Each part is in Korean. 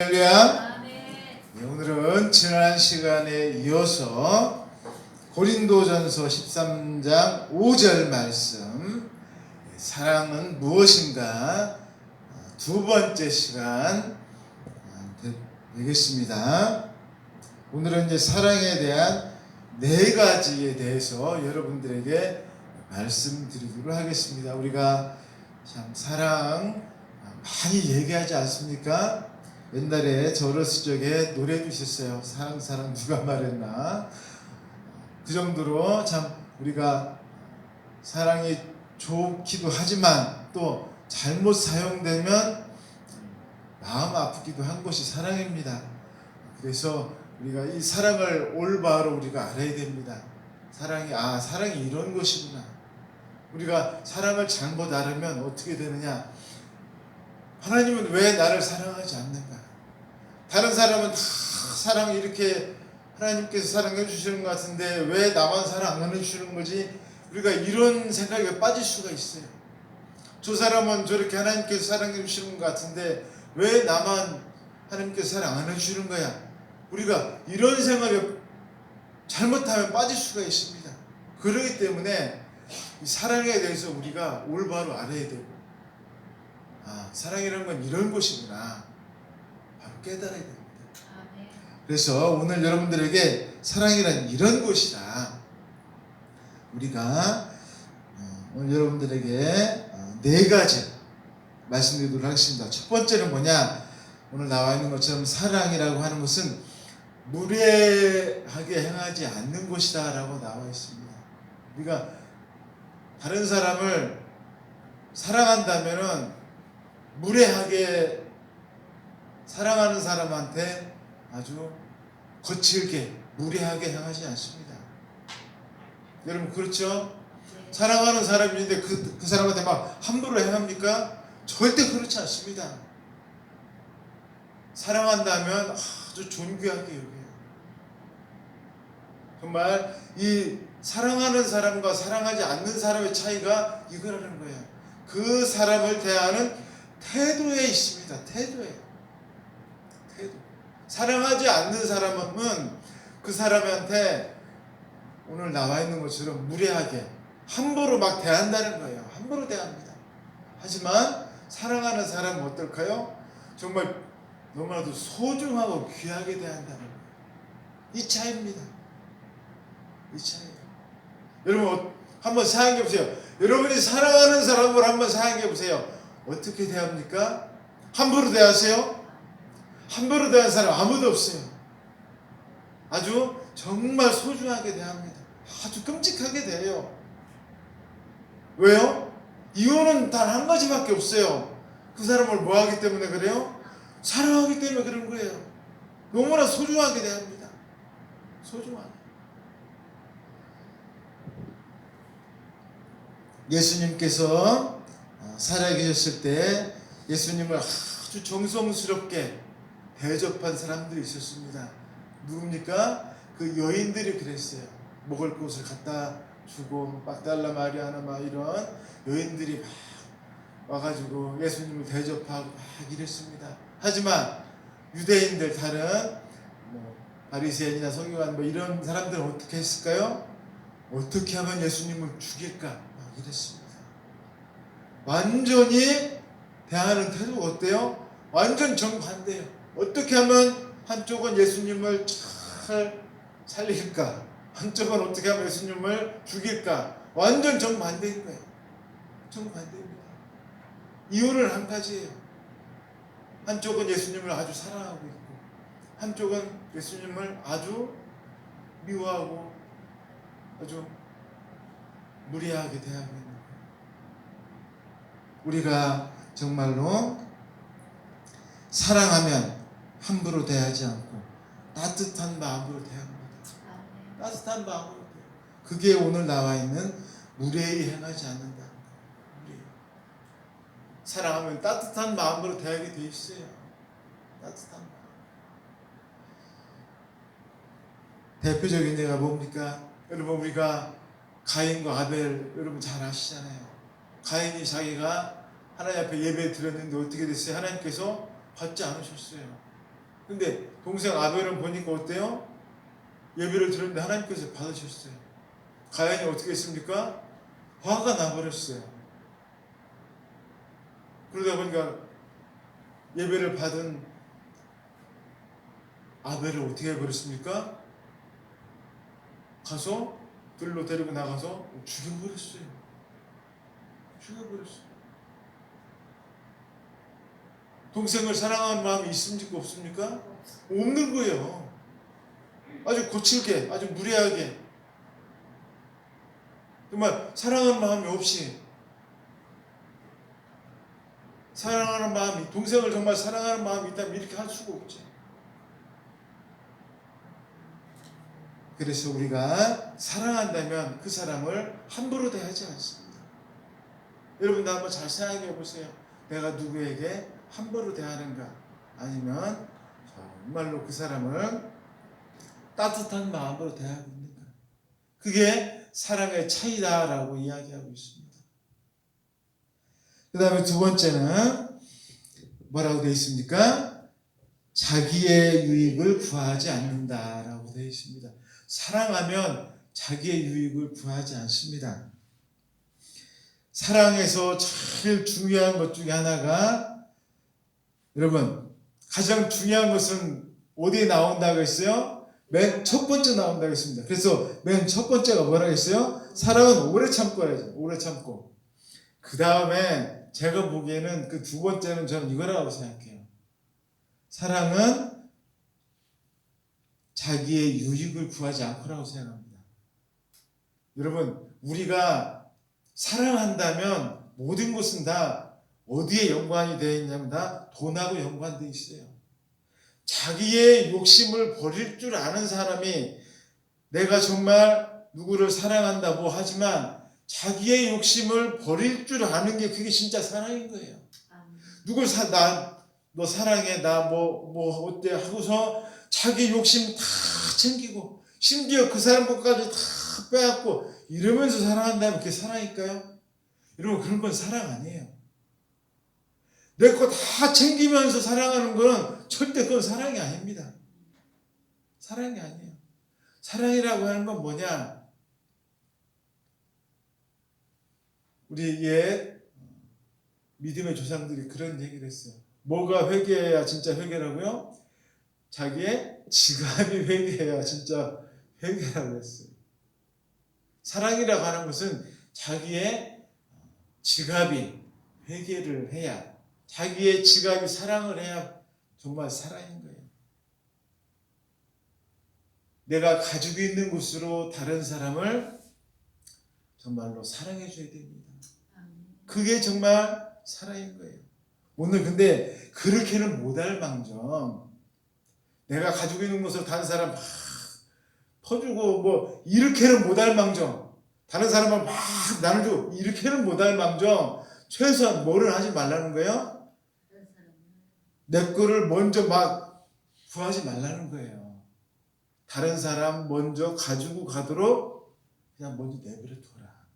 할렐루야. 네, 오늘은 지난 시간에 이어서 고린도전서 13장 5절 말씀, 사랑은 무엇인가, 두 번째 시간 되겠습니다. 오늘은 이제 사랑에 대한 네 가지에 대해서 여러분들에게 말씀드리도록 하겠습니다. 우리가 참 사랑 많이 얘기하지 않습니까? 옛날에 저 어렸을 적에 노래도 있었어요. 사랑 사랑 누가 말했나. 그 정도로 참 우리가 사랑이 좋기도 하지만 또 잘못 사용되면 마음 아프기도 한 것이 사랑입니다. 그래서 우리가 이 사랑을 올바로 우리가 알아야 됩니다. 사랑이 이런 것이구나. 우리가 사랑을 잘못 알으면 어떻게 되느냐. 하나님은 왜 나를 사랑하지 않는가? 다른 사람은 다 사랑 이렇게 하나님께서 사랑해 주시는 것 같은데 왜 나만 사랑 안 해주시는 거지? 우리가 이런 생각에 빠질 수가 있어요. 저 사람은 저렇게 하나님께서 사랑해 주시는 것 같은데 왜 나만 하나님께서 사랑 안 해주시는 거야? 우리가 이런 생각에 잘못하면 빠질 수가 있습니다. 그렇기 때문에 사랑에 대해서 우리가 올바로 알아야 되고, 사랑이라는 건 이런 것이구나 바로 깨달아야 됩니다. 그래서 오늘 여러분들에게 사랑이란 이런 것이다. 우리가 오늘 여러분들에게 네 가지 말씀드리도록 하겠습니다. 첫 번째는 뭐냐? 오늘 나와 있는 것처럼 사랑이라고 하는 것은 무례하게 행하지 않는 것이다 라고 나와 있습니다. 우리가 다른 사람을 사랑한다면은 무례하게 사랑하는 사람한테 아주 거칠게 무례하게 행하지 않습니다. 여러분 그렇죠? 사랑하는 사람이 있는데 그 사람한테 막 함부로 행합니까? 절대 그렇지 않습니다. 사랑한다면 아주 존귀하게 여겨요. 정말 이 사랑하는 사람과 사랑하지 않는 사람의 차이가 이거라는 거예요. 그 사람을 대하는 태도에 있습니다. 태도. 사랑하지 않는 사람은 그 사람한테 오늘 나와 있는 것처럼 무례하게 함부로 막 대한다는 거예요. 함부로 대합니다. 하지만 사랑하는 사람은 어떨까요? 정말 너무나도 소중하고 귀하게 대한다는 거예요. 이 차이입니다. 이 차이예요. 여러분 한번 생각해 보세요. 여러분이 사랑하는 사람을 한번 생각해 보세요. 어떻게 대합니까? 함부로 대하세요? 함부로 대하는 사람 아무도 없어요. 아주 정말 소중하게 대합니다. 아주 끔찍하게 대해요. 왜요? 이유는 단 한 가지밖에 없어요. 그 사람을 뭐 하기 때문에 그래요? 사랑하기 때문에 그런 거예요. 너무나 소중하게 대합니다. 소중하게. 예수님께서 살아계셨을 때 예수님을 아주 정성스럽게 대접한 사람들이 있었습니다. 누굽니까? 그 여인들이 그랬어요. 먹을 것을 갖다 주고 막달라 마리아나 막 이런 여인들이 막 와가지고 예수님을 대접하고 막 이랬습니다. 하지만 유대인들 다른 바리새인이나 서기관 이런 사람들은 어떻게 했을까요? 어떻게 하면 예수님을 죽일까? 막 이랬습니다. 완전히 대하는 태도가 어때요? 완전 정반대예요. 어떻게 하면 한쪽은 예수님을 잘 살릴까? 한쪽은 어떻게 하면 예수님을 죽일까? 완전 정반대인 거예요. 정반대입니다. 이유는 한 가지예요. 한쪽은 예수님을 아주 사랑하고 있고 한쪽은 예수님을 아주 미워하고 아주 무례하게 대하고 있는 거예요. 우리가 정말로 사랑하면 함부로 대하지 않고 따뜻한 마음으로 대합니다. 따뜻한 마음으로 대해요. 그게 오늘 나와 있는 무례히 행하지 않는다. 사랑하면 따뜻한 마음으로 대하게 돼 있어요. 따뜻한 마음. 대표적인 예가 뭡니까? 여러분 우리가 가인과 아벨 여러분 잘 아시잖아요. 가인이 자기가 하나님 앞에 예배 드렸는데 어떻게 됐어요? 하나님께서 받지 않으셨어요. 근데 동생 아벨은 보니까 어때요? 예배를 드렸는데 하나님께서 받으셨어요. 가인이 어떻게 했습니까? 화가 나버렸어요. 그러다 보니까 예배를 받은 아벨을 어떻게 해버렸습니까? 가서 들로 데리고 나가서 죽여버렸어요. 죽여버렸어요. 동생을 사랑하는 마음이 있습니까? 없습니까? 없는 거예요. 아주 거칠게, 아주 무례하게, 정말 사랑하는 마음이 없이, 사랑하는 마음이, 동생을 정말 사랑하는 마음이 있다면 이렇게 할 수가 없지. 그래서 우리가 사랑한다면 그 사람을 함부로 대하지 않습니다. 여러분도 한번 잘 생각해 보세요. 내가 누구에게 함부로 대하는가, 아니면 정말로 그 사람을 따뜻한 마음으로 대하고 있는가. 그게 사랑의 차이다라고 이야기하고 있습니다. 그 다음에 두 번째는 뭐라고 되어 있습니까? 자기의 유익을 구하지 않는다라고 되어 있습니다. 사랑하면 자기의 유익을 구하지 않습니다. 사랑에서 제일 중요한 것 중에 하나가, 여러분, 가장 중요한 것은 어디에 나온다고 했어요? 맨 첫 번째 나온다고 했습니다. 그래서 맨 첫 번째가 뭐라고 했어요? 사랑은 오래 참고라죠. 오래 참고. 그 다음에 제가 보기에는 그 두 번째는 저는 이거라고 생각해요. 사랑은 자기의 유익을 구하지 않고라고 생각합니다. 여러분, 우리가 사랑한다면 모든 것은 다 어디에 연관이 되어 있냐면 다 돈하고 연관되어 있어요. 자기의 욕심을 버릴 줄 아는 사람이, 내가 정말 누구를 사랑한다고 하지만 자기의 욕심을 버릴 줄 아는 게 그게 진짜 사랑인 거예요. 누굴 너 사랑해, 나 어때 하고서 자기 욕심 다 챙기고, 심지어 그 사람 것까지 다 빼앗고 이러면서 사랑한다면 그게 사랑일까요? 여러분, 그런 건 사랑 아니에요. 내 거 다 챙기면서 사랑하는 건 절대 그건 사랑이 아닙니다. 사랑이 아니에요. 사랑이라고 하는 건 뭐냐? 우리 옛 믿음의 조상들이 그런 얘기를 했어요. 뭐가 회개해야 진짜 회개라고요? 자기의 지갑이 회개해야 진짜 회개라고 했어요. 사랑이라고 하는 것은 자기의 지갑이 회개를 해야, 자기의 지갑이 사랑을 해야 정말 사랑인 거예요. 내가 가지고 있는 것으로 다른 사람을 정말로 사랑해 줘야 됩니다. 그게 정말 사랑인 거예요. 오늘 근데 그렇게는 못할 망정, 내가 가지고 있는 것으로 다른 사람 막 퍼주고 이렇게는 못할 망정, 다른 사람을 막 나눠주고 이렇게는 못할 망정, 최소한 뭐를 하지 말라는 거예요? 내 거를 먼저 막 구하지 말라는 거예요. 다른 사람 먼저 가지고 가도록 그냥 먼저 내버려 둬라.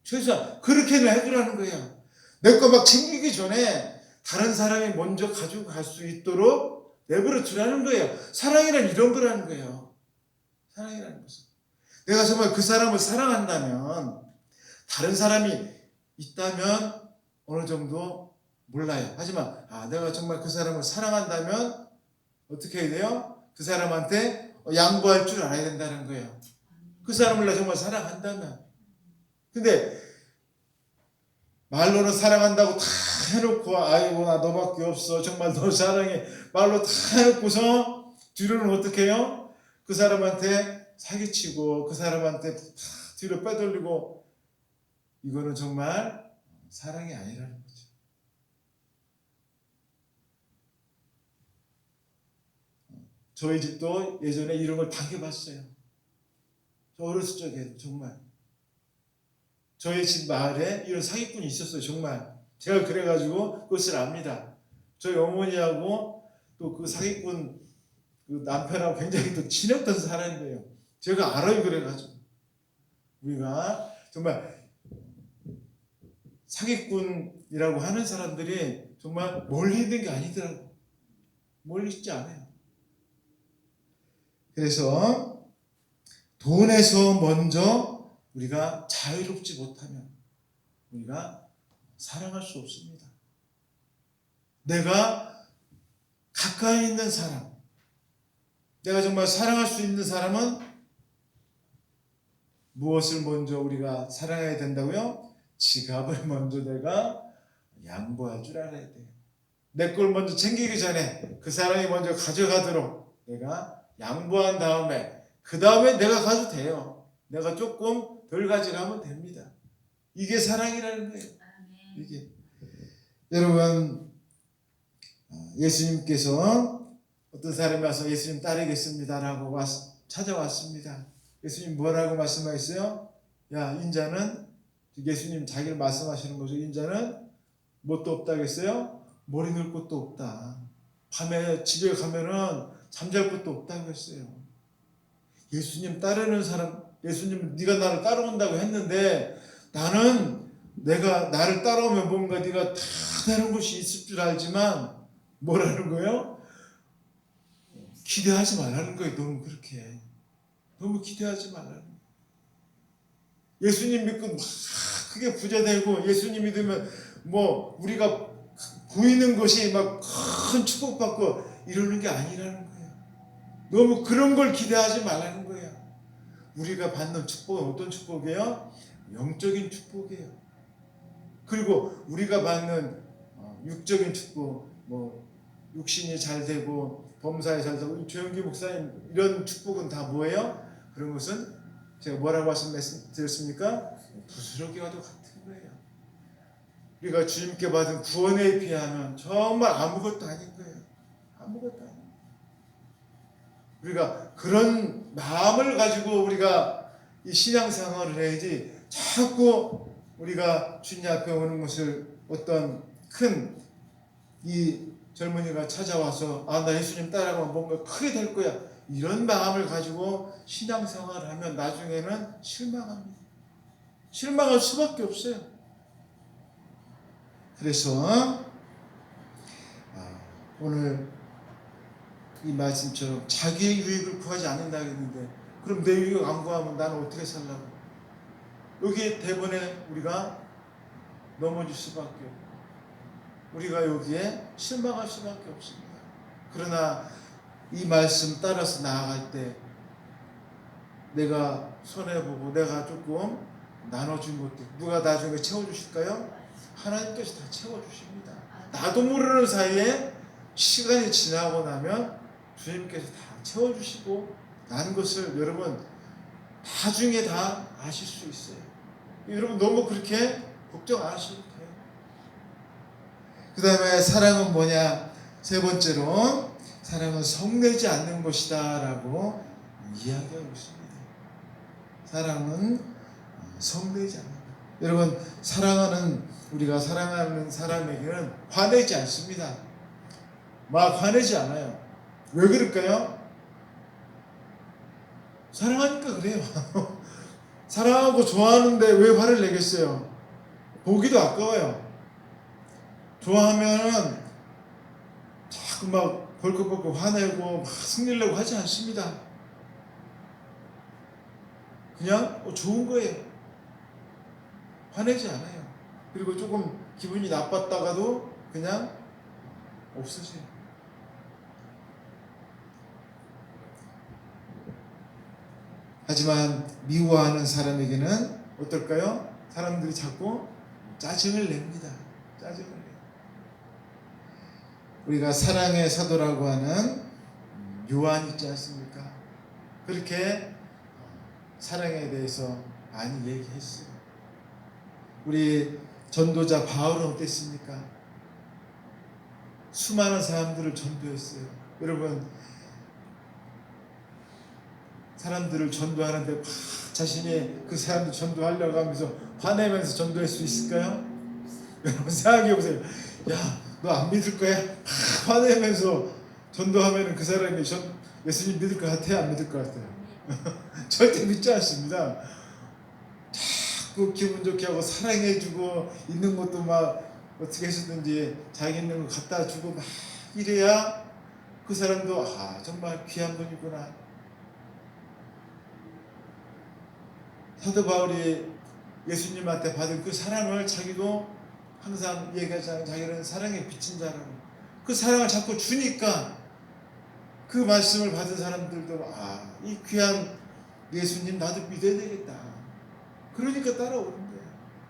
최소한 그렇게는 해주라는 거예요. 내 거 막 챙기기 전에 다른 사람이 먼저 가지고 갈 수 있도록 내버려 두라는 거예요. 사랑이란 이런 거라는 거예요. 사랑이라는 것은, 내가 정말 그 사람을 사랑한다면, 다른 사람이 있다면 어느 정도 몰라요. 하지만 내가 정말 그 사람을 사랑한다면 어떻게 해야 돼요? 그 사람한테 양보할 줄 알아야 된다는 거예요. 그 사람을 나 정말 사랑한다면. 근데 말로는 사랑한다고 다 해놓고, 아이고 나 너밖에 없어, 정말 너 사랑해, 말로 다 해놓고서 뒤로는 어떻게 해요? 그 사람한테 사기치고 그 사람한테 다 뒤로 빼돌리고, 이거는 정말 사랑이 아니라는 거죠. 저희 집도 예전에 이런 걸 당해봤어요. 저 어렸을 적에 정말 저희 집 마을에 이런 사기꾼이 있었어요. 정말 제가 그래가지고 그것을 압니다. 저희 어머니하고 또 그 사기꾼 그 남편하고 굉장히 또 친했던 사람인 거예요. 제가 알아요. 그래가지고 우리가 정말 사기꾼이라고 하는 사람들이 정말 멀리 있는 게 아니더라고. 멀리 있지 않아요. 그래서 돈에서 먼저 우리가 자유롭지 못하면 우리가 사랑할 수 없습니다. 내가 가까이 있는 사람, 내가 정말 사랑할 수 있는 사람은 무엇을 먼저 우리가 사랑해야 된다고요? 지갑을 먼저 내가 양보할 줄 알아야 돼요. 내 걸 먼저 챙기기 전에 그 사람이 먼저 가져가도록 내가 양보한 다음에 그 다음에 내가 가도 돼요. 내가 조금 덜 가져가면 됩니다. 이게 사랑이라는 거예요. 이게 여러분, 예수님께서 어떤 사람이 와서 예수님 따르겠습니다라고 찾아왔습니다. 예수님 뭐라고 말씀하셨어요? 야, 인자는, 예수님 자기를 말씀하시는 거죠. 인자는 뭣도 없다겠어요? 머리 넣을 곳도 없다. 밤에 집에 가면은 잠잘 곳도 없다고 했어요. 예수님 따르는 사람, 예수님 네가 나를 따라온다고 했는데 나는 내가 나를 따라오면 뭔가 네가 다 되는 것이 있을 줄 알지만 뭐라는 거예요? 기대하지 말라는 거예요. 너무 그렇게. 너무 기대하지 말라는 거예요. 예수님 믿고 막 크게 부자 되고 예수님 믿으면 뭐 우리가 보이는 것이 막 큰 축복받고 이러는 게 아니라는 거예요. 너무 그런 걸 기대하지 말라는 거예요. 우리가 받는 축복은 어떤 축복이에요? 영적인 축복이에요. 그리고 우리가 받는 육적인 축복, 뭐 육신이 잘 되고 범사에 잘 되고 조영기 목사님 이런 축복은 다 뭐예요? 그런 것은 제가 뭐라고 말씀드렸습니까? 부스러기와도 같은 거예요. 우리가 주님께 받은 구원에 비하면 정말 아무것도 아닌 거예요. 아무것도 아닌 거예요. 우리가 그런 마음을 가지고 우리가 이 신앙생활을 해야지 자꾸 우리가 주님 앞에 오는 것을 어떤 큰 이 젊은이가 찾아와서 나 예수님 따라가면 뭔가 크게 될 거야 이런 마음을 가지고 신앙생활을 하면 나중에는 실망합니다. 실망할 수밖에 없어요. 그래서 오늘 이 말씀처럼 자기의 유익을 구하지 않는다 했는데 그럼 내 유익 안 구하면 나는 어떻게 살라고? 여기 대본에 우리가 넘어질 수밖에 없고 우리가 여기에 실망할 수밖에 없습니다. 그러나 이 말씀 따라서 나아갈 때 내가 손해보고 내가 조금 나눠준 것들 누가 나중에 채워주실까요? 하나님께서 다 채워주십니다. 나도 모르는 사이에 시간이 지나고 나면 주님께서 다 채워주시고 난 것을 여러분 나중에 다 아실 수 있어요. 여러분 너무 그렇게 걱정 안 하셔도 돼요. 그 다음에 사랑은 뭐냐? 세 번째로 사랑은 성내지 않는 것이다 라고 이야기하고 있습니다. 사랑은 성내지 않는다. 여러분 우리가 사랑하는 사람에게는 화내지 않습니다. 막 화내지 않아요. 왜 그럴까요? 사랑하니까 그래요. 사랑하고 좋아하는데 왜 화를 내겠어요? 보기도 아까워요. 좋아하면은 자꾸 막 벌컥벌컥 화내고 막 승리려고 하지 않습니다. 그냥 좋은 거예요. 화내지 않아요. 그리고 조금 기분이 나빴다가도 그냥 없으세요. 하지만 미워하는 사람에게는 어떨까요? 사람들이 자꾸 짜증을 냅니다. 짜증을 내요. 우리가 사랑의 사도라고 하는 요한 있지 않습니까? 그렇게 사랑에 대해서 많이 얘기했어요. 우리 전도자 바울은 어땠습니까? 수많은 사람들을 전도했어요. 여러분 사람들을 전도하는데 자신이 그 사람들 전도하려고 하면서 화내면서 전도할 수 있을까요? 여러분 생각해 보세요. 야, 너 안 믿을 거야? 화내면서 전도하면 그 사람이 예수님 믿을 것 같아요? 안 믿을 것 같아요? 절대 믿지 않습니다. 자꾸 기분 좋게 하고 사랑해주고 있는 것도 막 어떻게 해서든지 자기 있는 거 갖다 주고 막 이래야 그 사람도 정말 귀한 분이구나. 사도 바울이 예수님한테 받은 그 사랑을 자기도 항상 얘기하잖아요. 자기는 사랑의 빛인 자라고. 그 사랑을 자꾸 주니까 그 말씀을 받은 사람들도 이 귀한 예수님 나도 믿어야 되겠다. 그러니까 따라오는 거예요.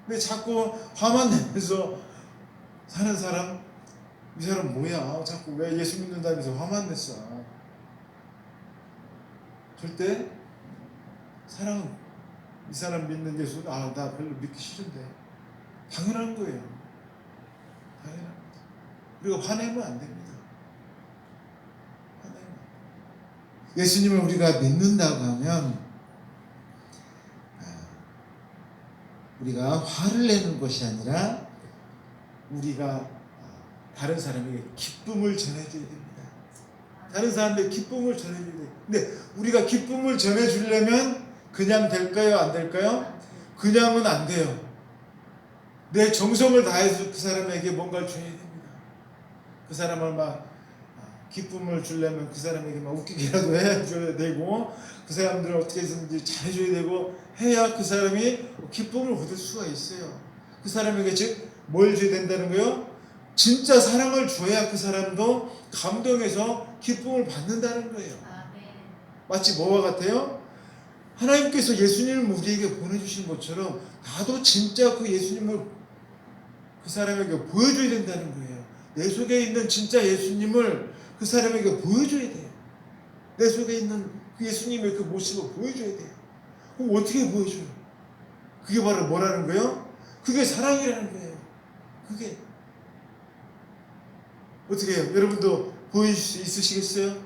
근데 자꾸 화만 내면서 사는 사람, 이 사람 뭐야? 자꾸 왜 예수 믿는다면서 화만 냈어? 절대 사랑은 이 사람 믿는 예수 나 별로 믿기 싫은데 당연한 거예요. 당연한 거예요. 그리고 화내면 안 됩니다. 화내면 안 돼요. 예수님을 우리가 믿는다고 하면 우리가 화를 내는 것이 아니라 우리가 다른 사람에게 기쁨을 전해줘야 됩니다. 다른 사람에게 기쁨을 전해줘야 돼요. 근데 우리가 기쁨을 전해주려면 그냥 될까요? 안 될까요? 그냥은 안 돼요. 내 정성을 다해서 그 사람에게 뭔가를 줘야 됩니다. 그 사람을 막 기쁨을 주려면 그 사람에게 막 웃기게라도 해줘야 되고 그 사람들을 어떻게 해서든지 잘해줘야 되고 해야 그 사람이 기쁨을 얻을 수가 있어요. 그 사람에게 즉 뭘 줘야 된다는 거요? 진짜 사랑을 줘야 그 사람도 감동해서 기쁨을 받는다는 거예요. 마치 뭐와 같아요? 하나님께서 예수님을 우리에게 보내주신 것처럼 나도 진짜 그 예수님을 그 사람에게 보여줘야 된다는 거예요. 내 속에 있는 진짜 예수님을 그 사람에게 보여줘야 돼요. 내 속에 있는 그 예수님의 그 모습을 보여줘야 돼요. 그럼 어떻게 보여줘요? 그게 바로 뭐라는 거예요? 그게 사랑이라는 거예요. 그게 어떻게 해요? 여러분도 보여줄 수 있으시겠어요?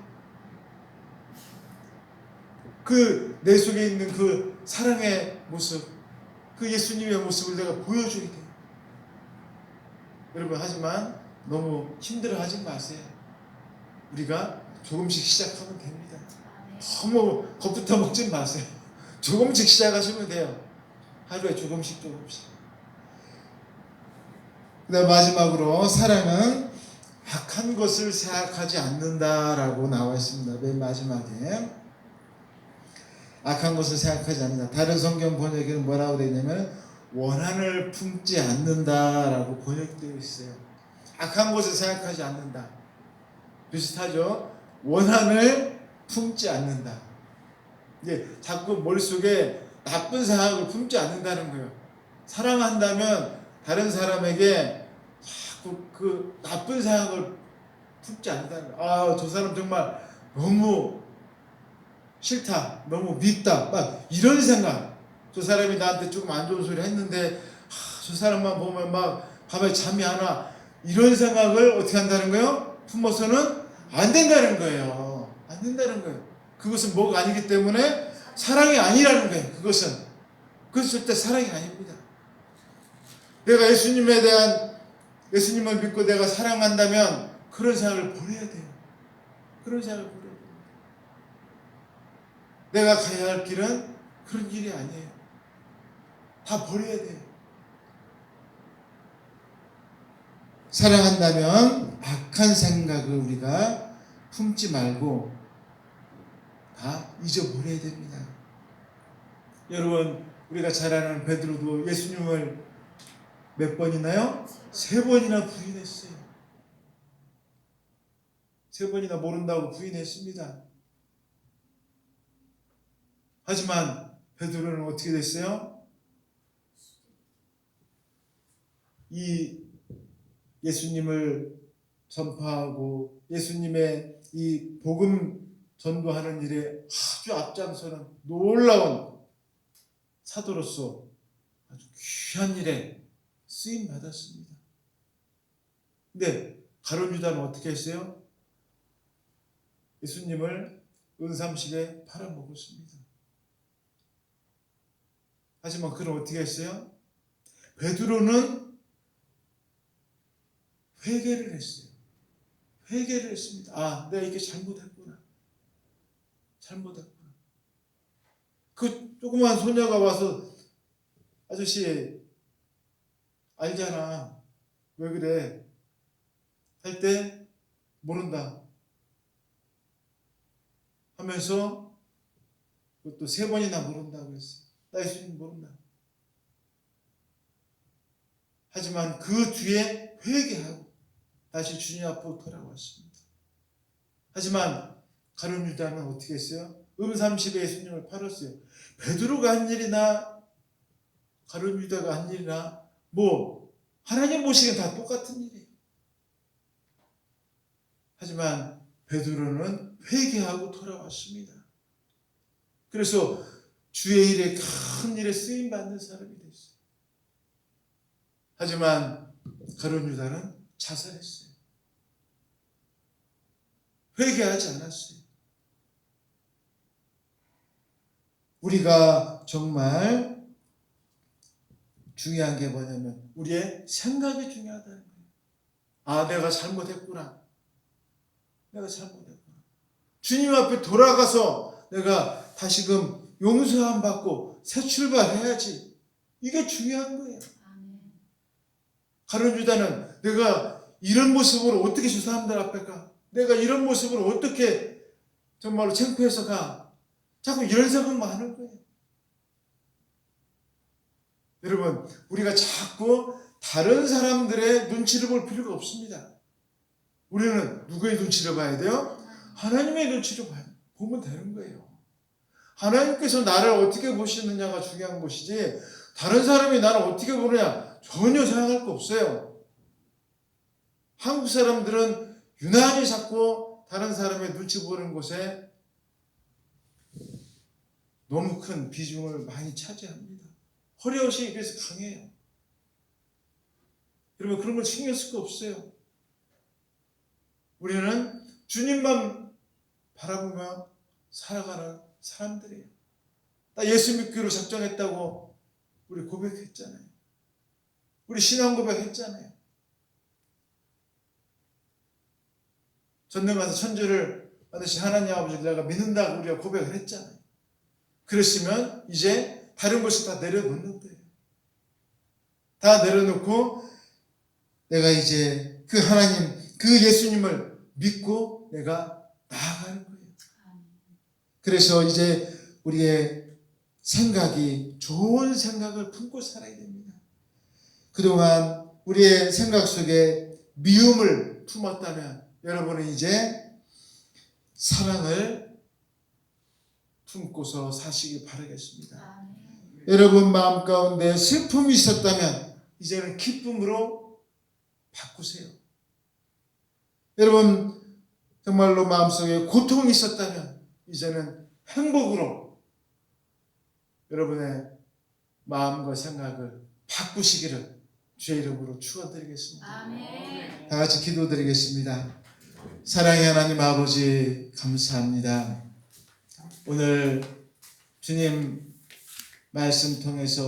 그 내 속에 있는 그 사랑의 모습, 그 예수님의 모습을 내가 보여줘야 돼요. 여러분 하지만 너무 힘들어하지 마세요. 우리가 조금씩 시작하면 됩니다. 너무 겁부터 먹지 마세요. 조금씩 시작하시면 돼요. 하루에 조금씩. 그다음 마지막으로 사랑은 악한 것을 생각하지 않는다라고 나와 있습니다. 맨 마지막에 악한 것을 생각하지 않는다. 다른 성경 번역에는 뭐라고 되어 있냐면 원한을 품지 않는다라고 번역되어 있어요. 악한 것을 생각하지 않는다. 비슷하죠? 원한을 품지 않는다. 이제 자꾸 머릿속에 나쁜 생각을 품지 않는다는 거예요. 사랑한다면 다른 사람에게 자꾸 그 나쁜 생각을 품지 않는다는 거예요. 저 사람 정말 너무 싫다. 너무 밉다. 막 이런 생각. 저 사람이 나한테 조금 안 좋은 소리 했는데 저 사람만 보면 막 밤에 잠이 안 와. 이런 생각을 어떻게 한다는 거예요? 품어서는 안 된다는 거예요. 안 된다는 거예요. 그것은 뭐가 아니기 때문에 사랑이 아니라는 거예요. 그것은 절대 사랑이 아닙니다. 내가 예수님을 믿고 내가 사랑한다면 그런 생각을 버려야 돼요. 그런 생각을 버려야 돼요. 내가 가야 할 길은 그런 길이 아니에요. 다 버려야 돼요. 사랑한다면 악한 생각을 우리가 품지 말고 다 잊어버려야 됩니다. 여러분 우리가 잘 아는 베드로도 예수님을 몇 번이나요? 3번이나 부인했어요. 3번이나 모른다고 부인했습니다. 하지만 베드로는 어떻게 됐어요? 이 예수님을 전파하고 예수님의 이 복음 전도하는 일에 아주 앞장서는 놀라운 사도로서 아주 귀한 일에 쓰임 받았습니다. 근데 가룟 유다는 어떻게 했어요? 예수님을 은삼십에 팔아먹었습니다. 하지만 그는 어떻게 했어요? 베드로는 회개를 했어요. 회개를 했습니다. 내가 이렇게 잘못했구나. 그 조그만 소녀가 와서 아저씨 알잖아. 왜 그래? 할 때 모른다. 하면서 그것도 3번이나 모른다고 했어요. 나 예수님 모른다. 하지만 그 뒤에 회개하고 다시 주님 앞으로 돌아왔습니다. 하지만 가룟 유다는 어떻게 했어요? 음삼십에 예수님을 팔았어요. 베드로가 한 일이나 가룟 유다가 한 일이나 뭐 하나님 보시기엔 다 똑같은 일이에요. 하지만 베드로는 회개하고 돌아왔습니다. 그래서 주의 일에 큰 일에 쓰임 받는 사람이 됐어요. 하지만 가룟 유다는 자살했어요. 회개하지 않았어요. 우리가 정말 중요한 게 뭐냐면 우리의 생각이 중요하다는 거예요. 아, 내가 잘못했구나. 내가 잘못했구나. 주님 앞에 돌아가서 내가 다시금 용서함 받고 새 출발해야지. 이게 중요한 거예요. 가룟 유다는 내가 이런 모습으로 어떻게 저 사람들 앞에 가? 내가 이런 모습으로 어떻게 정말로 창피해서 가? 자꾸 이런 생각만 하는 거예요. 여러분, 우리가 자꾸 다른 사람들의 눈치를 볼 필요가 없습니다. 우리는 누구의 눈치를 봐야 돼요? 하나님의 눈치를 보면 되는 거예요. 하나님께서 나를 어떻게 보시느냐가 중요한 것이지 다른 사람이 나를 어떻게 보느냐 전혀 생각할 거 없어요. 한국 사람들은 유난히 자꾸 다른 사람의 눈치 보는 것에 너무 큰 비중을 많이 차지합니다. 허리허시 그래서 강해요. 여러분 그런 걸 신경 쓸 거 없어요. 우리는 주님만 바라보며 살아가는 사람들이에요. 나 예수 믿기로 작정했다고 우리 고백했잖아요. 우리 신앙 고백했잖아요. 전능하사 천지를 만드신 하나님 아버지를 내가 믿는다고 우리가 고백을 했잖아요. 그랬으면 이제 다른 것을 다 내려놓는 거예요. 다 내려놓고 내가 이제 그 하나님, 그 예수님을 믿고 내가 나아가는 거예요. 그래서 이제 우리의 생각이 좋은 생각을 품고 살아야 됩니다. 그동안 우리의 생각 속에 미움을 품었다면 여러분은 이제 사랑을 품고서 사시기 바라겠습니다. 여러분 마음 가운데 슬픔이 있었다면 이제는 기쁨으로 바꾸세요. 여러분 정말로 마음속에 고통이 있었다면 이제는 행복으로 여러분의 마음과 생각을 바꾸시기를 주의 이름으로 축원드리겠습니다. 아멘. 다 같이 기도드리겠습니다. 사랑의 하나님 아버지 감사합니다. 오늘 주님 말씀 통해서